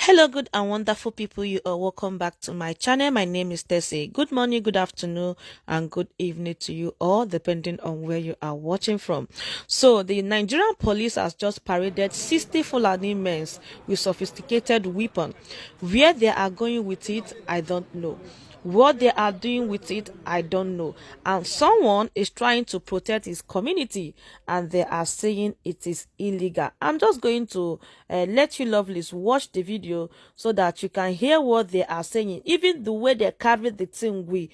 Hello, good and wonderful people. You are welcome back to my channel. My name is Tessie. Good morning, good afternoon, and good evening to you all, depending on where you are watching from. So, the Nigerian police has just paraded 60 Fulani men with sophisticated weapons. Where they are going with it, I don't know. What they are doing with it, I don't know. And someone is trying to protect his community and they are saying it is illegal. I'm just going to let you lovelies watch the video so that you can hear what they are saying. Even the way they carry the thing, we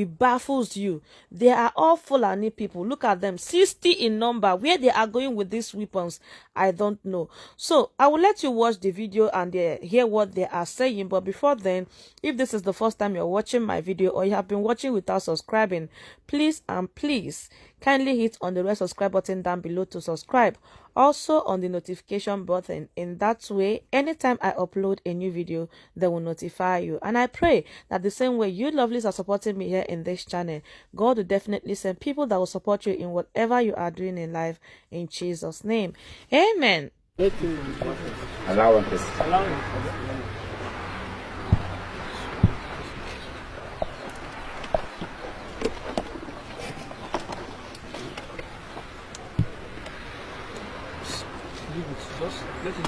baffles you. They are all Fulani people. Look at them, 60 in number. Where they are going with these weapons, I don't know. So I will let you watch the video and hear what they are saying. But before then, if this is the first time you're watching my video or you have been watching without subscribing, please kindly hit on the red subscribe button down below to subscribe. Also on the notification button. In that way, anytime I upload a new video, they will notify you. And I pray that the same way you lovelies are supporting me here in this channel, God will definitely send people that will support you in whatever you are doing in life, in Jesus' name. Amen. Allow him. Just let it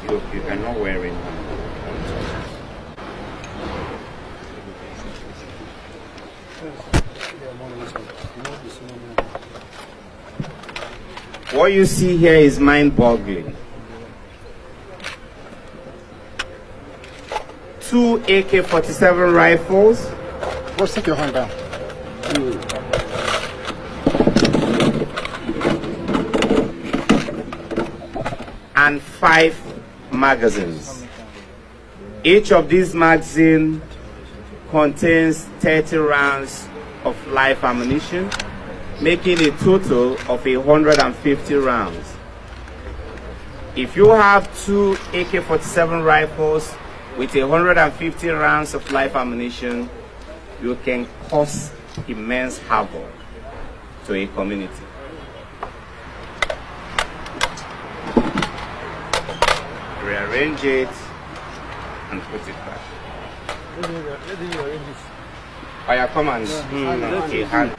go. You cannot wear it. What you see here is mind-boggling. 2 AK-47 rifles. Go stick your hand down. And 5 magazines. Each of these magazines contains 30 rounds of live ammunition, making a total of 150 rounds. If you have 2 AK-47 rifles with 150 rounds of live ammunition, you can cause immense havoc to a community. Rearrange it and put it back. Let me arrange it. Oh, yeah, come on. Okay, hand.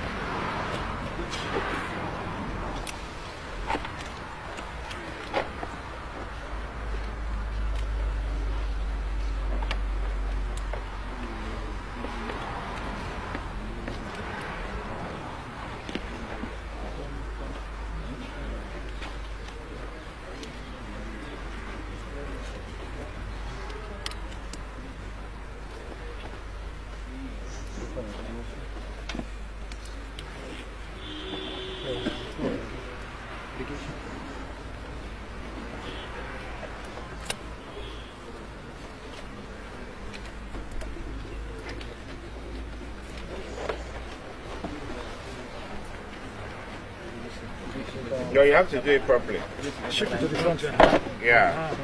No, you have to do it properly. Shift it to the front end. Yeah.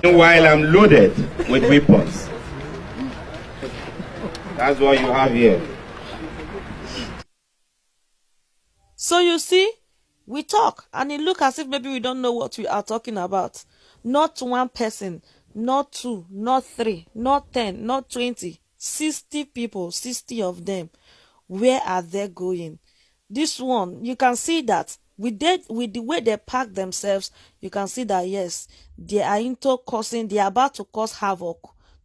While I'm loaded with weapons. That's what you have here. So you see, we talk and it looks as if maybe we don't know what we are talking about. Not one person, not 2, not 3, not 10, not 20, 60 people, 60 of them. Where are they going? This one, you can see that with the way they pack themselves, you can see that yes, they are into causing, they are about to cause havoc.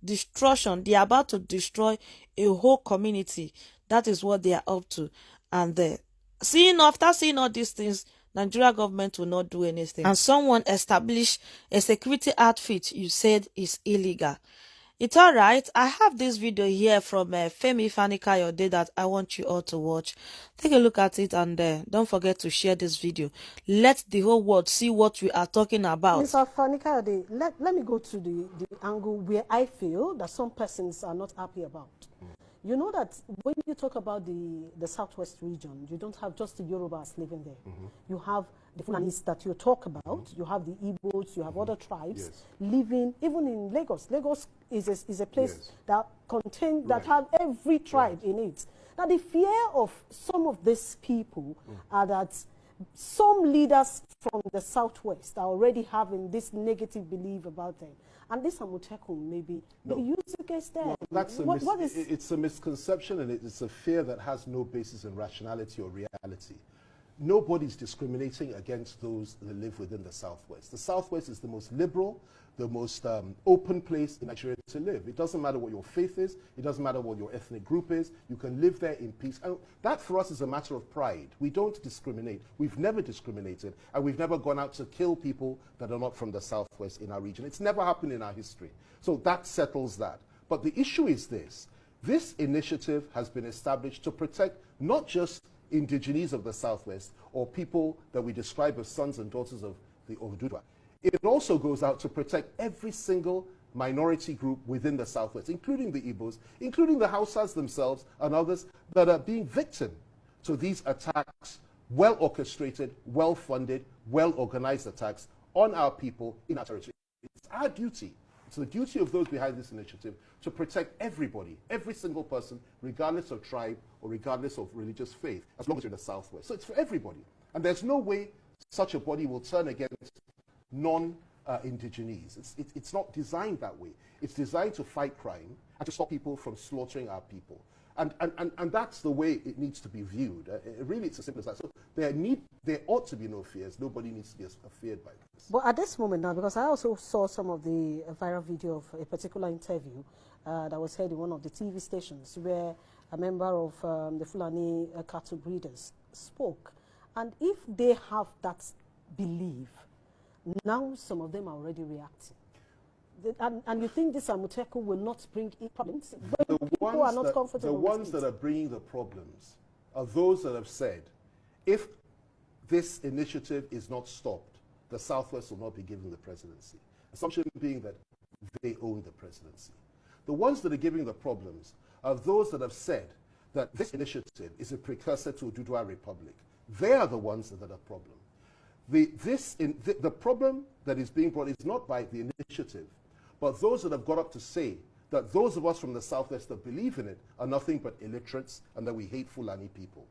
destruction. They are about to destroy a whole community. That is what they are up to. And after seeing all these things, Nigeria government will not do anything. And someone established a security outfit you said is illegal. It's all right. I have this video here from Femi Fanikayode that I want you all to watch. Take a look at it and don't forget to share this video. Let the whole world see what we are talking about. Mr. Fanikayode, let me go to the angle where I feel that some persons are not happy about. You know that when you talk about the southwest region, you don't have just the Yorubas living there. You have the Fulanis that you talk about, you have the Igbos, you have other tribes living, even in Lagos. Lagos is a place that contains, that have every tribe in it. Now the fear of some of these people are that some leaders from the southwest are already having this negative belief about them. And this Amotekun, maybe, they use against them. Well, that's it's a misconception, and it's a fear that has no basis in rationality or reality. Nobody's discriminating against those that live within the Southwest. The Southwest is the most liberal, the most open place in Nigeria to live. It doesn't matter what your faith is. It doesn't matter what your ethnic group is. You can live there in peace. And that for us is a matter of pride. We don't discriminate. We've never discriminated. And we've never gone out to kill people that are not from the Southwest in our region. It's never happened in our history. So that settles that. But the issue is this. This initiative has been established to protect not just indigenes of the Southwest or people that we describe as sons and daughters of the Oduduwa. It also goes out to protect every single minority group within the Southwest, including the Igbos, including the Hausas themselves and others that are being victim to these attacks, well orchestrated, well funded, well organized attacks on our people in our territory. It's our duty. It's the duty of those behind this initiative to protect everybody, every single person, regardless of tribe or regardless of religious faith, as long as you're in the Southwest. So it's for everybody. And there's no way such a body will turn against non-indigenes. It's not designed that way. It's designed to fight crime and to stop people from slaughtering our people. And that's the way it needs to be viewed. Really, it's as simple as that. So there ought to be no fears. Nobody needs to be feared by this. But at this moment now, because I also saw some of the viral video of a particular interview that was held in one of the TV stations where a member of the Fulani cattle breeders spoke. And if they have that belief, now some of them are already reacting. And you think this Amotekun will not bring problems? The ones that are bringing the problems are those that have said, if this initiative is not stopped, the Southwest will not be given the presidency. Assumption being that they own the presidency. The ones that are giving the problems are those that have said that this initiative is a precursor to Oduduwa Republic. They are the ones that are a problem. The problem that is being brought is not by the initiative, but those that have got up to say that those of us from the Southwest that believe in it are nothing but illiterates and that we hate Fulani people.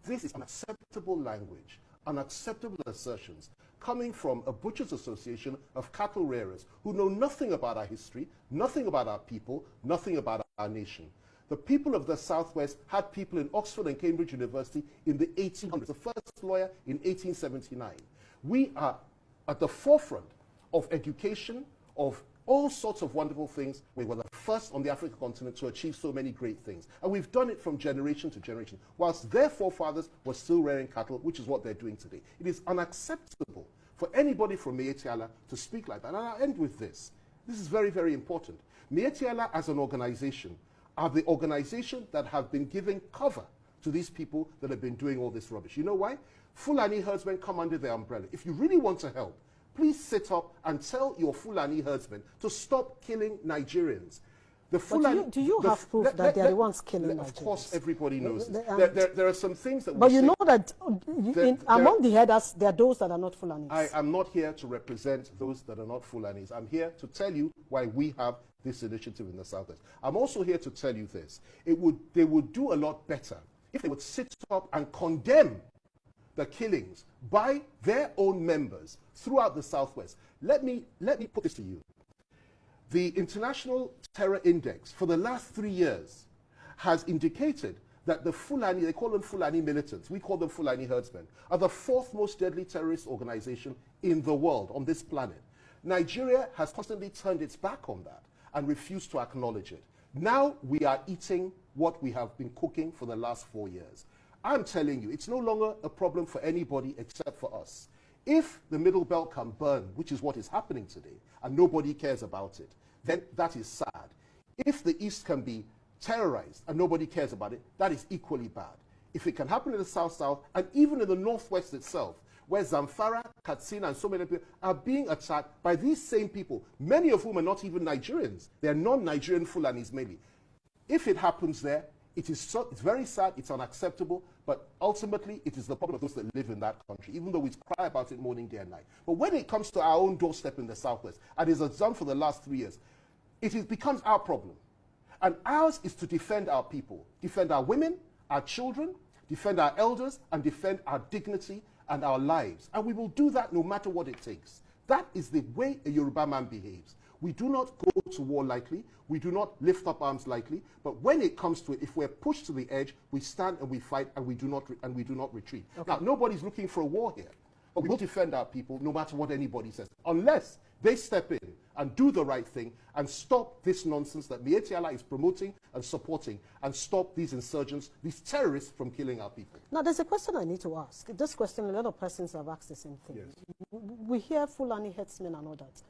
This is unacceptable language, unacceptable assertions coming from a butchers association of cattle rearers who know nothing about our history, nothing about our people, nothing about our nation. The people of the Southwest had people in Oxford and Cambridge University in the 1800s, the first lawyer in 1879. We are at the forefront of education, of all sorts of wonderful things. We were the first on the African continent to achieve so many great things. And we've done it from generation to generation, whilst their forefathers were still rearing cattle, which is what they're doing today. It is unacceptable for anybody from Mietiala to speak like that. And I'll end with this. This is very, very important. Mietiala as an organization are the organization that have been giving cover to these people that have been doing all this rubbish. You know why? Fulani herdsmen come under their umbrella. If you really want to help, please sit up and tell your Fulani herdsmen to stop killing Nigerians. The Fulani, do you have proof that they are the ones killing Nigerians? Of course, everybody knows this. There are some things that but you know that among the herders, there are those that are not Fulanis. I am not here to represent those that are not Fulanis. I'm here to tell you why we have this initiative in the Southwest. I'm also here to tell you this. They would do a lot better if they would sit up and condemn the killings by their own members throughout the Southwest. Let me put this to you. The International Terror Index for the last 3 years has indicated that the Fulani, they call them Fulani militants, we call them Fulani herdsmen, are the fourth most deadly terrorist organization in the world, on this planet. Nigeria has constantly turned its back on that. and refused to acknowledge it. Now we are eating what we have been cooking for the last 4 years. I'm telling you, it's no longer a problem for anybody except for us. If the Middle Belt can burn, which is what is happening today, and nobody cares about it, then that is sad. If the East can be terrorized and nobody cares about it, that is equally bad. If it can happen in the South-South and even in the Northwest itself, where Zamfara, Katsina, and so many people are being attacked by these same people, many of whom are not even Nigerians. They're non-Nigerian Fulanis mainly. If it happens there, it's very sad, it's unacceptable, but ultimately it is the problem of those that live in that country, even though we cry about it morning, day and night. But when it comes to our own doorstep in the Southwest, and it has done for the last 3 years, becomes our problem. And ours is to defend our people, defend our women, our children, defend our elders, and defend our dignity and our lives. And we will do that no matter what it takes. That is the way a Yoruba man behaves. We do not go to war lightly. We do not lift up arms lightly. But when it comes to it, if we're pushed to the edge, we stand and we fight, and we do not retreat. Okay. Now, nobody's looking for a war here. But we will defend our people no matter what anybody says, unless they step in and do the right thing and stop this nonsense that Mieti Allah is promoting and supporting, and stop these insurgents, these terrorists, from killing our people. Now, there's a question I need to ask. This question, a lot of persons have asked the same thing. Yes. We hear Fulani headsmen and all that.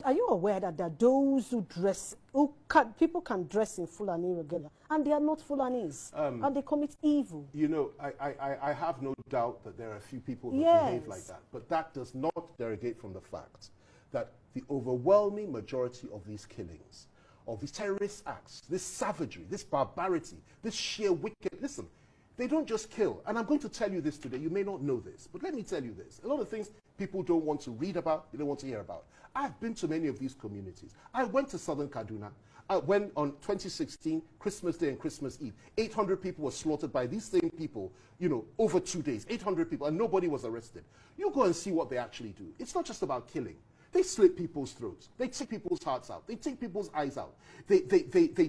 Are you aware that there are those who people can dress in Fulani regalia, and they are not Fulanis, and they commit evil? You know, I have no doubt that there are a few people that behave like that, but that does not derogate from the fact that the overwhelming majority of these killings, of these terrorist acts, this savagery, this barbarity, this sheer wickedness, listen, they don't just kill. And I'm going to tell you this today. You may not know this, but let me tell you this. A lot of things people don't want to read about, they don't want to hear about. I've been to many of these communities. I went to southern Kaduna. I went on 2016, Christmas Day and Christmas Eve. 800 people were slaughtered by these same people, you know, over 2 days. 800 people, and nobody was arrested. You go and see what they actually do. It's not just about killing. They slit people's throats. They take people's hearts out. They take people's eyes out. They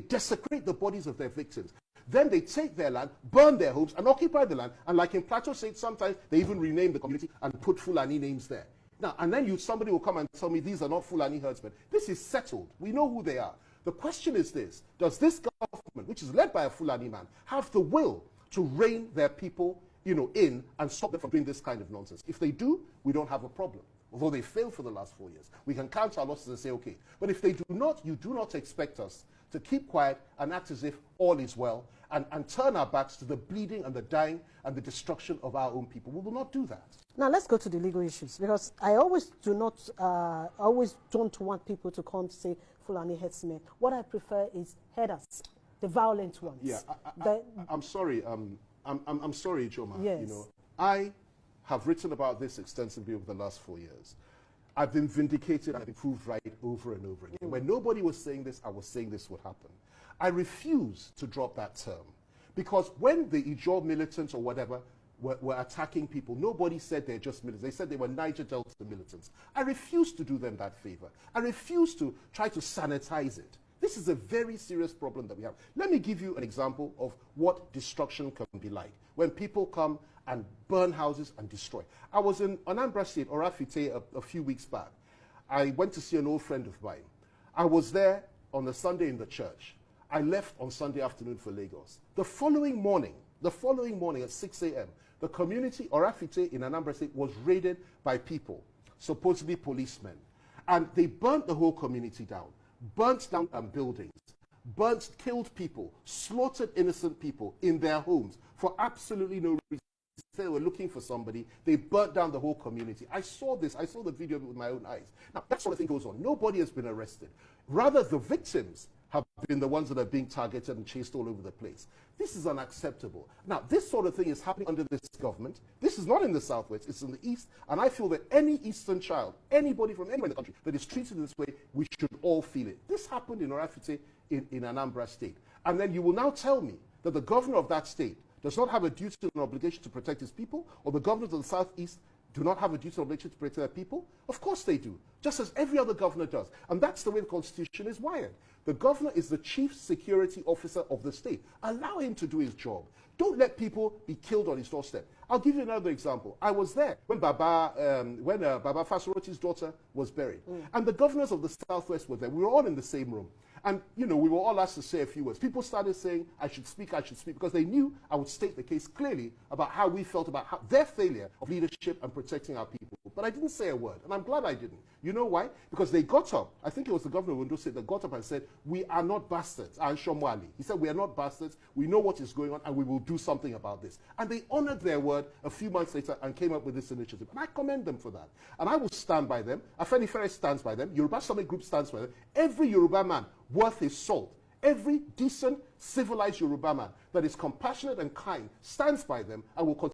desecrate the bodies of their victims. Then they take their land, burn their homes, and occupy the land. And like in Plateau State, sometimes they even rename the community and put Fulani names there. Now, and then somebody will come and tell me these are not Fulani herdsmen. This is settled. We know who they are. The question is this: does this government, which is led by a Fulani man, have the will to rein their people, you know, in and stop them from doing this kind of nonsense? If they do, we don't have a problem. Although they failed for the last 4 years, we can count our losses and say, okay. But if they do not, you do not expect us to keep quiet and act as if all is well, and turn our backs to the bleeding and the dying and the destruction of our own people. We will not do that. Now let's go to the legal issues, because I always don't want people to come to say Fulani headsmen. What I prefer is headers, the violent ones. Yeah, I'm sorry. I'm sorry, Joma. Yes. You know, I have written about this extensively over the last 4 years. I've been vindicated and I've been proved right over and over again. When nobody was saying this, I was saying this would happen. I refuse to drop that term, because when the Ijaw militants or whatever were attacking people, nobody said they're just militants. They said they were Niger Delta militants. I refuse to do them that favor. I refuse to try to sanitize it. This is a very serious problem that we have. Let me give you an example of what destruction can be like when people come and burn houses and destroy. I was in Anambra State, Orafite, a few weeks back. I went to see an old friend of mine. I was there on a Sunday in the church. I left on Sunday afternoon for Lagos. The following morning at 6 a.m., the community, Orafite in Anambra State, was raided by people, supposedly policemen. And they burnt the whole community down, burnt down buildings, killed people, slaughtered innocent people in their homes for absolutely no reason. They were looking for somebody. They burnt down the whole community. I saw this. I saw the video with my own eyes. Now, that sort of thing goes on. Nobody has been arrested. Rather, the victims have been the ones that are being targeted and chased all over the place. This is unacceptable. Now, this sort of thing is happening under this government. This is not in the Southwest. It's in the East. And I feel that any Eastern child, anybody from anywhere in the country that is treated this way, we should all feel it. This happened in Orafite in Anambra State. And then you will now tell me that the governor of that state does not have a duty and obligation to protect his people, or the governors of the Southeast do not have a duty and obligation to protect their people? Of course they do, just as every other governor does. And that's the way the Constitution is wired. The governor is the chief security officer of the state. Allow him to do his job. Don't let people be killed on his doorstep. I'll give you another example. I was there when Baba Fasorotti's daughter was buried. And the governors of the Southwest were there. We were all in the same room. And, you know, we were all asked to say a few words. People started saying, I should speak, because they knew I would state the case clearly about how we felt about their failure of leadership and protecting our people. But I didn't say a word, and I'm glad I didn't. You know why? Because they got up. I think it was the governor of Ondo State that got up and said, we are not bastards. And Shomwali. He said, we are not bastards. We know what is going on, and we will do something about this. And they honored their word a few months later and came up with this initiative. And I commend them for that. And I will stand by them. Afeni Ferre stands by them. Yoruba Summit Group stands by them. Every Yoruba man worth his salt, every decent, civilized Yoruba man that is compassionate and kind stands by them and will continue